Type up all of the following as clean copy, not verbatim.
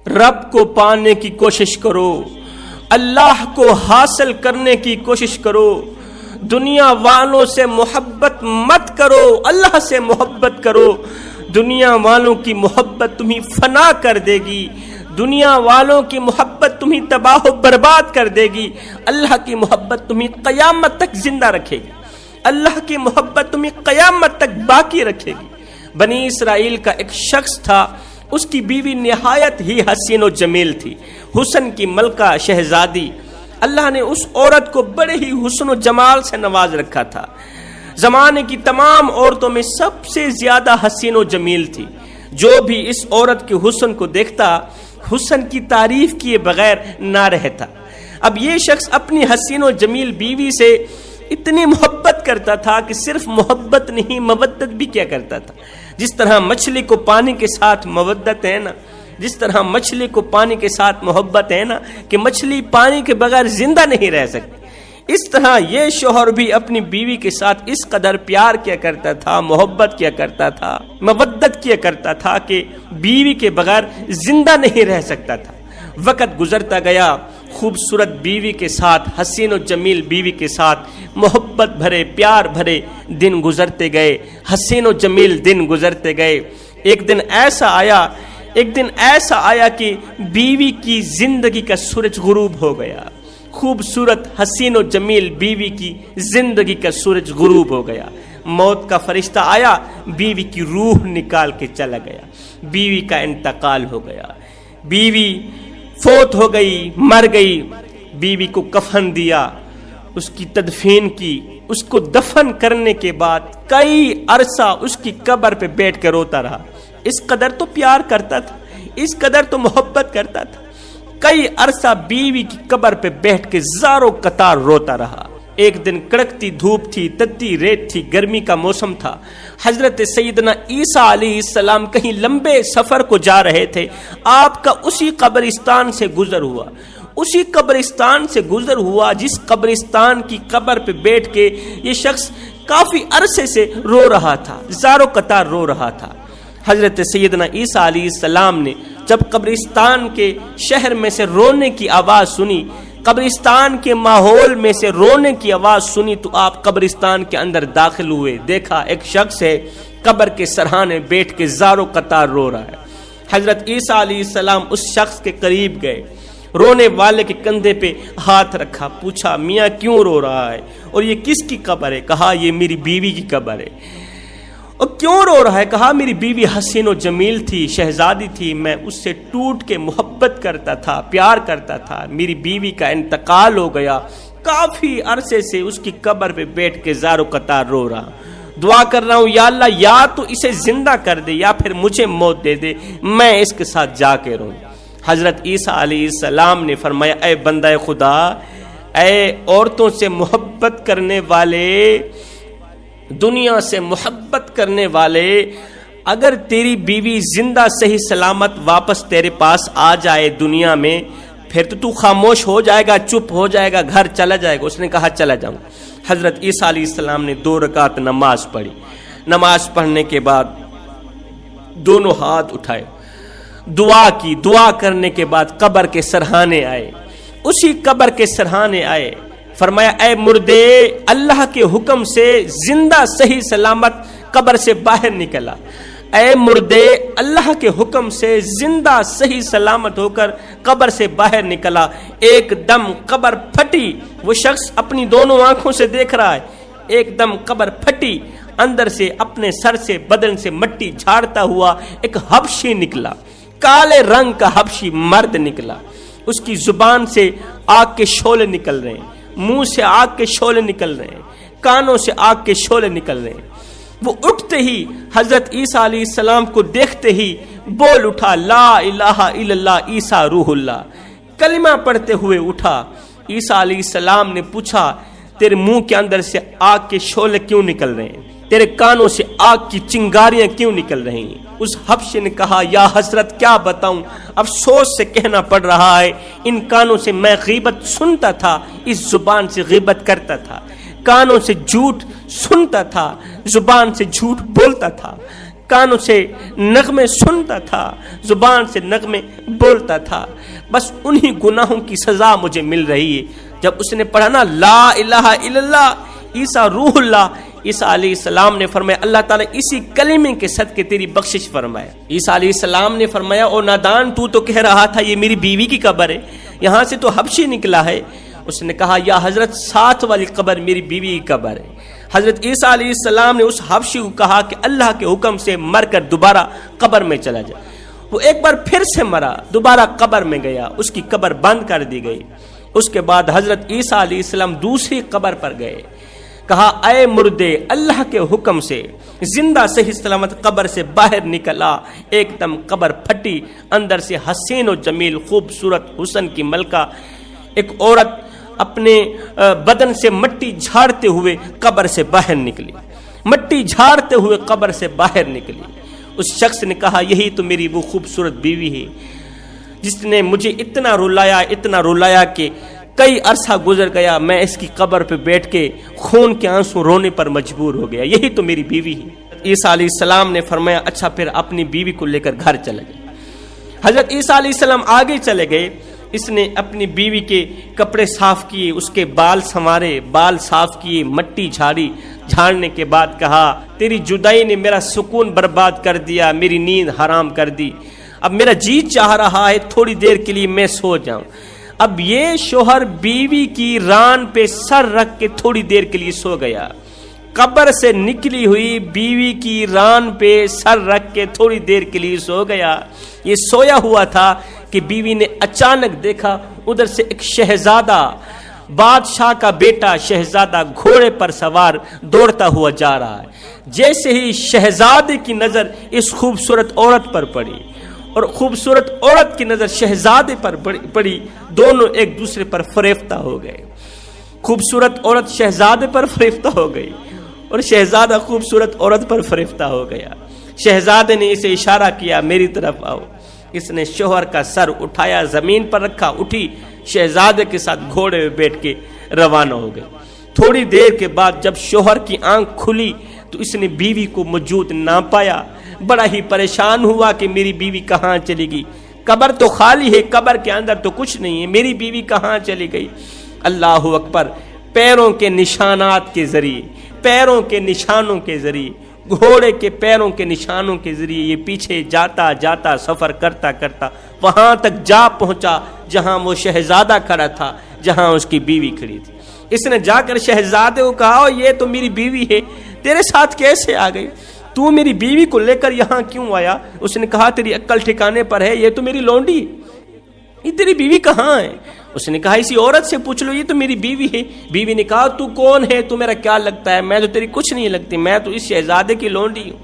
رب کو پانے کی کوشش کرو، اللہ کو حاصل کرنے کی کوشش کرو، دنیا والوں سے محبت مت کرو، اللہ سے محبت کرو۔ دنیا والوں کی محبت تمہیں فنا کر دے گی، دنیا والوں کی محبت تمہیں تباہ و برباد کر دے گی، اللہ کی محبت تمہیں قیامت تک زندہ رکھے گی، اللہ کی محبت تمہیں قیامت تک باقی رکھے گی۔ بنی اسرائیل کا ایک شخص تھا، اس کی بیوی نہایت ہی حسین و جمیل تھی، حسن کی ملکہ شہزادی۔ اللہ نے اس عورت کو بڑے ہی حسن و جمال سے نواز رکھا تھا، زمانے کی تمام عورتوں میں سب سے زیادہ حسین و جمیل تھی۔ جو بھی اس عورت کے حسن کو دیکھتا، حسن کی تعریف کیے بغیر نہ رہتا۔ اب یہ شخص اپنی حسین و جمیل بیوی سے اتنی محبت کرتا تھا کہ صرف محبت نہیں، مودت بھی کیا کرتا تھا۔ جس طرح مچھلی کو پانی کے ساتھ مودت ہے نا، جس طرح مچھلی کو پانی کے ساتھ محبت ہے نا کہ مچھلی پانی کے بغیر زندہ نہیں رہ سکتی، اس طرح یہ شوہر بھی اپنی بیوی کے ساتھ اس قدر پیار کیا کرتا تھا، محبت کیا کرتا تھا، مودت کیا کرتا تھا کہ بیوی کے بغیر زندہ نہیں رہ سکتا تھا۔ وقت گزرتا گیا، خوبصورت بیوی کے ساتھ، حسین و جمیل بیوی کے ساتھ محبت بھرے، پیار بھرے دن گزرتے گئے، حسین و جمیل دن گزرتے گئے۔ ایک دن ایسا آیا کہ بیوی کی زندگی کا سورج غروب ہو گیا، خوبصورت حسین و جمیل بیوی کی زندگی کا سورج غروب ہو گیا۔ موت کا فرشتہ آیا، بیوی کی روح نکال کے چلا گیا، بیوی کا انتقال ہو گیا، بیوی فوت ہو گئی، مر گئی۔ بیوی کو کفن دیا، اس کی تدفین کی، اس کو دفن کرنے کے بعد کئی عرصہ اس کی قبر پہ بیٹھ کے روتا رہا۔ اس قدر تو پیار کرتا تھا، اس قدر تو محبت کرتا تھا، کئی عرصہ بیوی کی قبر پہ بیٹھ کے زاروں قطار روتا رہا۔ ایک دن کڑکتی دھوپ تھی، تتی ریت تھی، گرمی کا موسم تھا۔ حضرت سیدنا عیسیٰ علیہ السلام کہیں لمبے سفر کو جا رہے تھے، آپ کا اسی قبرستان سے گزر ہوا، اسی قبرستان سے گزر ہوا جس قبرستان کی قبر پہ بیٹھ کے یہ شخص کافی عرصے سے رو رہا تھا، زاروں قطار رو رہا تھا۔ حضرت سیدنا عیسیٰ علیہ السلام نے جب قبرستان کے شہر میں سے رونے کی آواز سنی، قبرستان کے ماحول میں سے رونے کی آواز سنی، تو آپ قبرستان کے اندر داخل ہوئے، دیکھا ایک شخص ہے قبر کے سرحانے بیٹھ کے زاروں قطار رو رہا ہے۔ حضرت عیسیٰ علیہ السلام اس شخص کے قریب گئے، رونے والے کے کندھے پہ ہاتھ رکھا، پوچھا میاں کیوں رو رہا ہے اور یہ کس کی قبر ہے؟ کہا یہ میری بیوی کی قبر ہے۔ اور کیوں رو رہا ہے؟ کہا میری بیوی حسین و جمیل تھی، شہزادی تھی، میں اس سے ٹوٹ کے محبت کرتا تھا، پیار کرتا تھا، میری بیوی کا انتقال ہو گیا، کافی عرصے سے اس کی قبر پہ بیٹھ کے زاروں قطار رو رہا، دعا کر رہا ہوں یا اللہ یا تو اسے زندہ کر دے یا پھر مجھے موت دے دے، میں اس کے ساتھ جا کے رہوں۔ حضرت عیسیٰ علیہ السلام نے فرمایا اے بندہ خدا، اے عورتوں سے محبت کرنے والے، دنیا سے محبت کرنے والے، اگر تیری بیوی زندہ صحیح سلامت واپس تیرے پاس آ جائے دنیا میں، پھر تو خاموش ہو جائے گا، چپ ہو جائے گا، گھر چلا جائے گا؟ اس نے کہا چلا جاؤں۔ حضرت عیسیٰ علیہ السلام نے 2 رکعت نماز پڑھی، نماز پڑھنے کے بعد دونوں ہاتھ اٹھائے، دعا کی، دعا کرنے کے بعد قبر کے سرحانے آئے، اسی قبر کے سرحانے آئے، فرمایا اے مردے، اللہ کے حکم سے زندہ صحیح سلامت قبر سے باہر نکلا، اے مردے، اللہ کے حکم سے زندہ صحیح سلامت ہو کر قبر سے باہر نکلا۔ ایک دم قبر پھٹی، وہ شخص اپنی دونوں آنکھوں سے دیکھ رہا ہے، ایک دم قبر پھٹی، اندر سے اپنے سر سے بدن سے مٹی جھاڑتا ہوا ایک حبشی نکلا، کالے رنگ کا حبشی مرد نکلا، اس کی زبان سے آگ کے شعلے نکل رہے ہیں، منہ سے آگ کے شعلے نکل رہے ہیں، کانوں سے آگ کے شعلے نکل رہے ہیں۔ وہ اٹھتے ہی حضرت عیسیٰ علیہ السلام کو دیکھتے ہی بول اٹھا لا الہ الا اللہ عیسیٰ روح اللہ، کلمہ پڑھتے ہوئے اٹھا۔ عیسیٰ علیہ السلام نے پوچھا تیرے منہ کے اندر سے آگ کے شعلے کیوں نکل رہے ہیں؟ تیرے کانوں سے آگ کی چنگاریاں کیوں نکل رہی ہیں؟ اس حبشی نے کہا یا حضرت کیا بتاؤں، افسوس سے کہنا پڑ رہا ہے، ان کانوں سے میں غیبت سنتا تھا، اس زبان سے غیبت کرتا تھا، کانوں سے جھوٹ سنتا تھا، زبان سے جھوٹ بولتا تھا، کانوں سے نغمے سنتا تھا، زبان سے نغمے بولتا تھا، بس انہی گناہوں کی سزا مجھے مل رہی ہے۔ جب اس نے پڑھا نا لا الہ الا اللہ عیسیٰ روح اللہ، عیسیٰ علیہ السلام نے فرمایا اللہ تعالیٰ اسی کلمے کے صدقے تیری بخشش فرمایا۔ عیسیٰ علیہ السلام نے فرمایا او نادان، تو کہہ رہا تھا یہ میری بیوی کی قبر ہے، یہاں سے تو حبشی نکلا ہے۔ اس نے کہا یا حضرت ساتھ والی قبر میری بیوی کی قبر ہے۔ حضرت عیسیٰ علیہ السلام نے اس حبشی کو کہا کہ اللہ کے حکم سے مر کر دوبارہ قبر میں چلا جا۔ وہ ایک بار پھر سے مرا، دوبارہ قبر میں گیا، اس کی قبر بند کر دی گئی۔ اس کے بعد حضرت عیسیٰ علیہ السلام دوسری قبر پر گئے، کہا اے مردے اللہ کے حکم سے زندہ صحیح سلامت قبر سے باہر نکلا۔ ایک دم قبر پھٹی، اندر سے حسین و جمیل خوبصورت حسن کی ملکہ ایک عورت اپنے بدن سے مٹی جھاڑتے ہوئے قبر سے باہر نکلی، مٹی جھاڑتے ہوئے قبر سے باہر نکلی۔ اس شخص نے کہا یہی تو میری وہ خوبصورت بیوی ہے جس نے مجھے اتنا رلایا کہ کئی عرصہ گزر گیا، میں اس کی قبر پہ بیٹھ کے خون کے آنسو رونے پر مجبور ہو گیا، یہی تو میری بیوی ہے۔ عیسیٰ علیہ السلام نے فرمایا اچھا پھر اپنی بیوی کو لے کر گھر چلے گئے۔ حضرت عیسیٰ علیہ السلام آگے چلے گئے، اس نے اپنی بیوی کے کپڑے صاف کیے، اس کے بال سنوارے، بال صاف کیے، مٹی جھاڑی، جھاڑنے کے بعد کہا تیری جدائی نے میرا سکون برباد کر دیا، میری نیند حرام کر دی، اب میرا جی چاہ رہا ہے تھوڑی دیر کے لیے میں سو جاؤں۔ اب یہ شوہر بیوی کی ران پہ سر رکھ کے تھوڑی دیر کے لیے سو گیا، قبر سے نکلی ہوئی بیوی کی ران پہ سر رکھ کے تھوڑی دیر کے لیے سو گیا۔ یہ سویا ہوا تھا کہ بیوی نے اچانک دیکھا ادھر سے ایک شہزادہ، بادشاہ کا بیٹا شہزادہ گھوڑے پر سوار دوڑتا ہوا جا رہا ہے۔ جیسے ہی شہزادے کی نظر اس خوبصورت عورت پر پڑی اور خوبصورت عورت کی نظر شہزادے پر پڑی، دونوں ایک دوسرے پر فریفتہ ہو گئے۔ خوبصورت عورت شہزادے پر فریفتہ ہو گئی اور شہزادہ خوبصورت عورت پر فریفتہ ہو گیا۔ شہزادے نے اسے اشارہ کیا میری طرف آؤ، اس نے شوہر کا سر اٹھایا، زمین پر رکھا، اٹھی شہزادے کے ساتھ گھوڑے میں بیٹھ کے روانہ ہو گئے۔ تھوڑی دیر کے بعد جب شوہر کی آنکھ کھلی تو اس نے بیوی کو موجود نہ پایا، بڑا ہی پریشان ہوا کہ میری بیوی کہاں چلی گئی، قبر تو خالی ہے، قبر کے اندر تو کچھ نہیں ہے، میری بیوی کہاں چلی گئی۔ اللہ اکبر، پیروں کے نشانات کے ذریعے، پیروں کے نشانوں کے ذریعے، گھوڑے کے پیروں کے نشانوں کے ذریعے یہ پیچھے جاتا جاتا سفر کرتا کرتا وہاں تک جا پہنچا جہاں وہ شہزادہ کھڑا تھا، جہاں اس کی بیوی کھڑی تھی۔ اس نے جا کر شہزادے کو کہا یہ تو میری بیوی ہے، تیرے ساتھ کیسے آ گئی، تو میری بیوی کو لے کر یہاں کیوں آیا؟ اس نے کہا تیری عقل ٹھکانے پر ہے، یہ تو میری لونڈی، یہ تیری بیوی کہاں ہے؟ اس نے کہا اسی عورت سے پوچھ لو، یہ تو میری بیوی ہے۔ بیوی نے کہا تو کون ہے، تو میرا کیا لگتا ہے، میں تو تیری کچھ نہیں لگتی، میں تو اس شہزادے کی لونڈی ہوں۔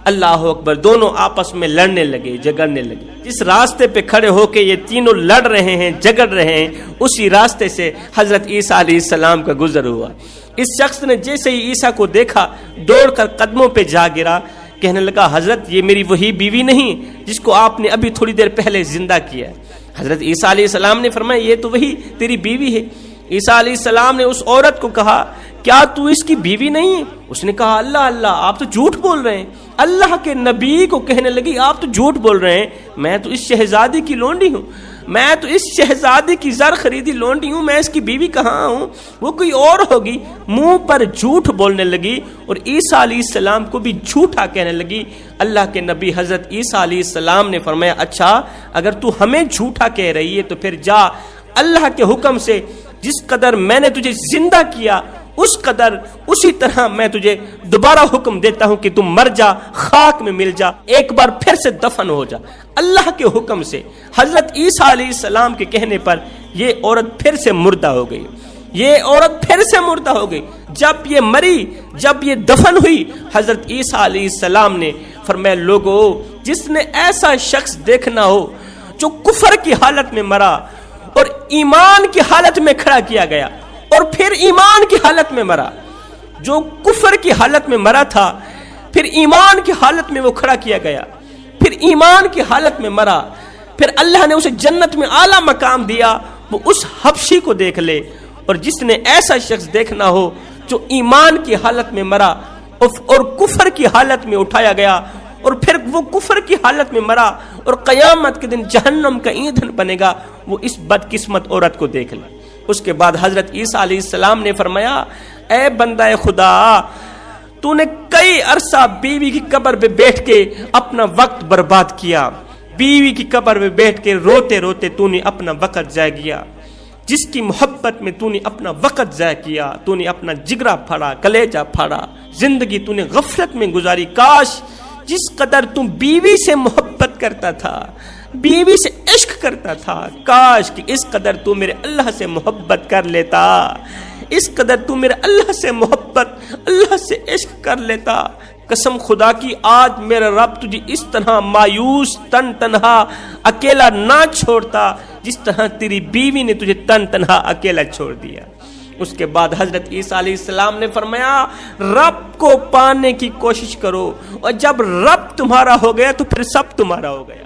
اللہ اکبر، دونوں آپس میں لڑنے لگے، جگڑنے لگے۔ جس راستے پہ کھڑے ہو کے یہ تینوں لڑ رہے ہیں، جگڑ رہے ہیں، اسی راستے سے حضرت عیسیٰ علیہ السلام کا گزر ہوا۔ اس شخص نے جیسے ہی عیسیٰ کو دیکھا دوڑ کر قدموں پہ جا گرا، کہنے لگا حضرت یہ میری وہی بیوی نہیں جس کو آپ نے ابھی تھوڑی دیر پہلے زندہ کیا ہے۔ حضرت عیسیٰ علیہ السلام نے فرمایا یہ تو وہی تیری بیوی ہے۔ عیسیٰ علیہ السلام نے اس عورت کو کہا کیا تو اس کی بیوی نہیں ہے؟ اس نے کہا اللہ اللہ، آپ تو جھوٹ بول رہے ہیں۔ اللہ کے نبی کو کہنے لگی آپ تو جھوٹ بول رہے ہیں، میں تو اس شہزادی کی لونڈی ہوں، میں تو اس شہزادی کی زر خریدی لونڈی ہوں، میں اس کی بیوی کہاں ہوں، وہ کوئی اور ہوگی۔ منہ پر جھوٹ بولنے لگی اور عیسیٰ علیہ السلام کو بھی جھوٹا کہنے لگی۔ اللہ کے نبی حضرت عیسیٰ علیہ السلام نے فرمایا اچھا اگر تو ہمیں جھوٹا کہہ رہی ہے تو پھر جا اللہ کے حکم سے جس قدر میں نے تجھے زندہ کیا اس قدر اسی طرح میں تجھے دوبارہ حکم دیتا ہوں کہ تم مر جا، خاک میں مل جا، ایک بار پھر سے دفن ہو جا۔ اللہ کے حکم سے حضرت عیسیٰ علیہ السلام کے کہنے پر یہ عورت پھر سے مردہ ہو گئی، یہ عورت پھر سے مردہ ہو گئی۔ جب یہ مری، جب یہ دفن ہوئی، حضرت عیسیٰ علیہ السلام نے فرمایا لوگو جس نے ایسا شخص دیکھنا ہو جو کفر کی حالت میں مرا اور ایمان کی حالت میں کھڑا کیا گیا اور پھر ایمان کی حالت میں مرا، جو کفر کی حالت میں مرا تھا پھر ایمان کی حالت میں وہ کھڑا کیا گیا، پھر ایمان کی حالت میں مرا، پھر اللہ نے اسے جنت میں اعلیٰ مقام دیا، وہ اس حبشی کو دیکھ لے۔ اور جس نے ایسا شخص دیکھنا ہو جو ایمان کی حالت میں مرا اور کفر کی حالت میں اٹھایا گیا اور پھر وہ کفر کی حالت میں مرا اور قیامت کے دن جہنم کا ایندھن بنے گا، وہ اس بدقسمت عورت کو دیکھ لے۔ اس کے بعد حضرت عیسیٰ علیہ السلام نے فرمایا، اے بندہ خدا، تو نے کئی عرصہ بیوی کی قبر پہ بیٹھ کے اپنا وقت برباد کیا، بیوی کی قبر پہ بیٹھ کے روتے روتے تو نے اپنا وقت ضائع کیا، جس کی محبت میں تو نے اپنا وقت ضائع کیا، تو نے اپنا جگرا پھاڑا، کلیجہ پھاڑا، زندگی تو نے غفلت میں گزاری۔ کاش جس قدر تم بیوی سے محبت کرتا تھا، بیوی سے عشق کرتا تھا، کاش کہ اس قدر تو میرے اللہ سے محبت کر لیتا، اس قدر تو میرے اللہ سے محبت، اللہ سے عشق کر لیتا۔ قسم خدا کی آج میرا رب تجھے اس طرح مایوس تن تنہا اکیلا نہ چھوڑتا جس طرح تیری بیوی نے تجھے تن تنہا اکیلا چھوڑ دیا۔ اس کے بعد حضرت عیسیٰ علیہ السلام نے فرمایا، رب کو پانے کی کوشش کرو، اور جب رب تمہارا ہو گیا تو پھر سب تمہارا ہو گیا۔